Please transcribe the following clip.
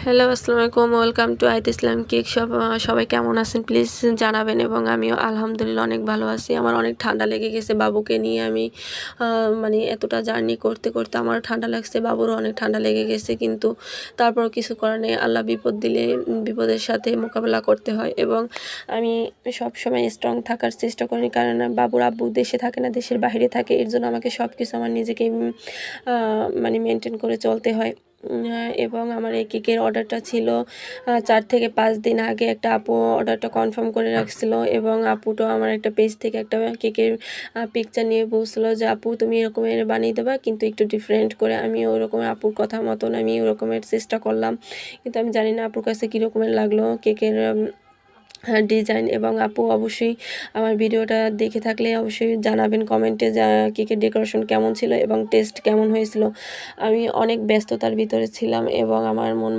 Hello, আসসালামু আলাইকুম। Welcome to আইত ইসলাম কেক শপ। সবাই কেমন আছেন প্লিজ জানাবেন। এবং আমিও আলহামদুলিল্লাহ অনেক ভালো আছি। আমার অনেক ঠান্ডা লেগে গেছে। বাবুকে নিয়ে আমি মানে এতটা জার্নি করতে করতে আমার ঠান্ডা লাগছে, বাবুরও অনেক ঠান্ডা লেগে গেছে। কিন্তু তারপরও কিছু করার নেই, আল্লাহ বিপদ দিলে বিপদের সাথে মোকাবেলা করতে হয়। এবং আমি সবসময় স্ট্রং থাকার চেষ্টা করি, কারণ বাবুর আব্বু দেশে থাকে না, দেশের বাইরে থাকে। এর জন্য আমাকে সব কিছু আমার নিজেকে মানে মেনটেন করে চলতে হয়। এবং আমার এই কেকের অর্ডারটা ছিল 4 থেকে 5 দিন আগে। একটা আপু অর্ডারটা কনফার্ম করে রাখছিল, এবং আপুটা আমার একটা পেজ থেকে একটা কেকের পিকচার নিয়ে বলছিলো যে আপু তুমি এরকমের বানিয়ে দেবা, কিন্তু একটু ডিফারেন্ট করে। আমি ওরকম আপুর কথা মতন আমি ওরকমের চেষ্টা করলাম, কিন্তু আমি জানি না আপুর কাছে কীরকমের লাগলো কেকের ডিজাইন। এবং আপু অবশ্যই আমার ভিডিওটা দেখে থাকলে অবশ্যই জানাবেন কমেন্টে যে কেকের ডেকোরেশন কেমন ছিল এবং টেস্ট কেমন হয়েছিল। আমি অনেক ব্যস্ততার ভিতরে ছিলাম এবং আমার মন